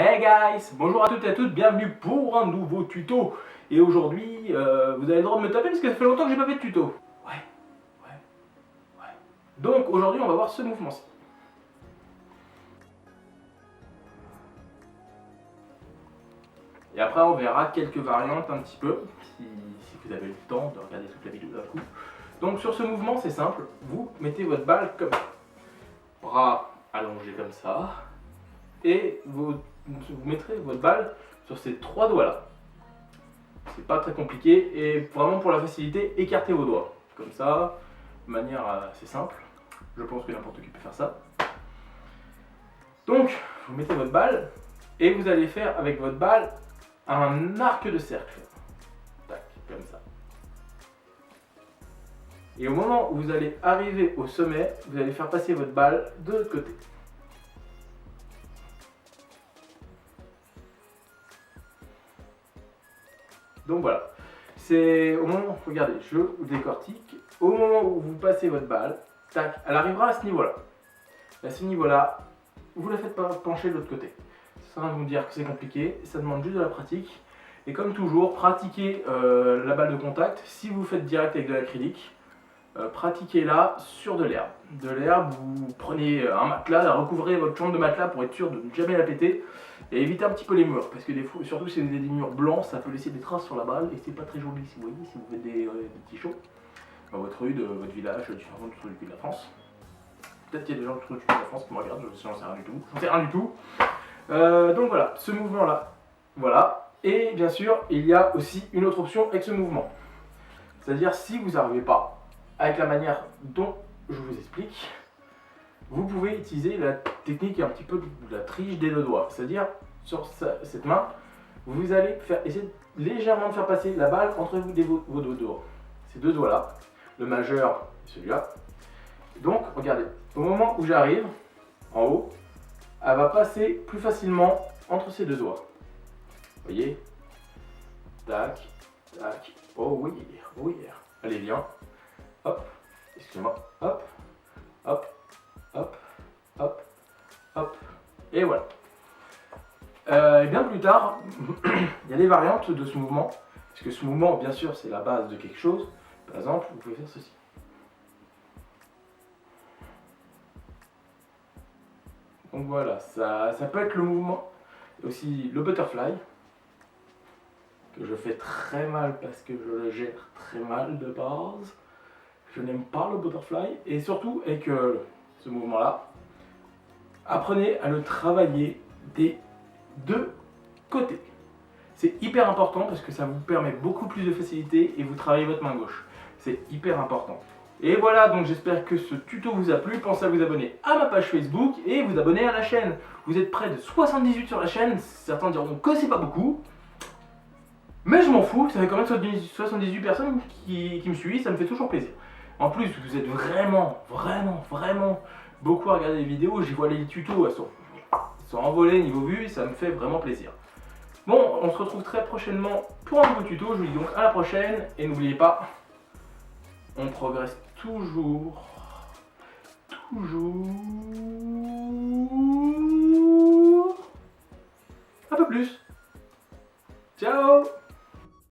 Hey guys, bonjour à toutes et à toutes, bienvenue pour un nouveau tuto. Et aujourd'hui, vous avez le droit de me taper parce que ça fait longtemps que j'ai pas fait de tuto. Ouais. Donc aujourd'hui, on va voir ce mouvement-ci. Et après, on verra quelques variantes un petit peu, si vous avez le temps de regarder toute la vidéo d'un coup. Donc sur ce mouvement, c'est simple, vous mettez votre balle comme ça. Bras allongés comme ça. Et vous mettrez votre balle sur ces trois doigts là. C'est pas très compliqué et vraiment pour la facilité, écartez vos doigts. Comme ça, de manière assez simple. Je pense que n'importe qui peut faire ça. Donc, vous mettez votre balle et vous allez faire avec votre balle un arc de cercle. Tac, comme ça. Et au moment où vous allez arriver au sommet, vous allez faire passer votre balle de l'autre côté. Donc voilà, c'est au moment, regardez, je vous décortique, au moment où vous passez votre balle, tac, elle arrivera à ce niveau-là. À ce niveau-là, vous la faites pencher de l'autre côté. Ça va vous dire que c'est compliqué, ça demande juste de la pratique. Et comme toujours, pratiquez la balle de contact. Si vous faites direct avec de l'acrylique, pratiquez-la sur de l'herbe. De l'herbe, vous prenez un matelas, recouvrez votre chambre de matelas pour être sûr de ne jamais la péter. Et évitez un petit peu les murs, parce que des fois, surtout si vous avez des murs blancs, ça peut laisser des traces sur la balle et c'est pas très joli si vous voyez, si vous faites des petits shows dans votre rue, de votre village, différents trucs du de la France. Peut-être qu'il y a des gens du sud de la France qui me regardent, je n'en sais rien du tout. J'en sais rien du tout. Donc voilà, ce mouvement-là, voilà. Et bien sûr, il y a aussi une autre option avec ce mouvement. C'est-à-dire si vous n'arrivez pas avec la manière dont je vous explique, vous pouvez utiliser la technique un petit peu de la triche des deux doigts. C'est-à-dire, sur cette main, vous allez essayer légèrement de faire passer la balle entre vos deux doigts. Ces deux doigts-là, le majeur et celui-là. Donc, regardez, au moment où j'arrive, en haut, elle va passer plus facilement entre ces deux doigts. Vous voyez? Tac, tac. Oh oui, oh yeah. Allez, viens. Hop, excusez-moi. Hop, hop. Hop, hop, hop, et voilà. Et bien plus tard, il y a des variantes de ce mouvement, parce que ce mouvement, bien sûr, c'est la base de quelque chose. Par exemple, vous pouvez faire ceci. Donc voilà, ça peut être le mouvement. Et aussi le butterfly, que je fais très mal parce que je le gère très mal de base. Je n'aime pas le butterfly, et surtout avec ce mouvement-là, apprenez à le travailler des deux côtés. C'est hyper important parce que ça vous permet beaucoup plus de facilité et vous travaillez votre main gauche. C'est hyper important. Et voilà, donc j'espère que ce tuto vous a plu. Pensez à vous abonner à ma page Facebook et vous abonner à la chaîne. Vous êtes près de 78 sur la chaîne. Certains diront que c'est pas beaucoup. Mais je m'en fous, ça fait quand même 78 personnes qui me suivent, ça me fait toujours plaisir. En plus, vous êtes vraiment beaucoup à regarder les vidéos, j'y vois les tutos, elles sont envolées niveau vue, ça me fait vraiment plaisir. Bon, on se retrouve très prochainement pour un nouveau tuto, je vous dis donc à la prochaine, et n'oubliez pas, on progresse toujours, un peu plus. Ciao!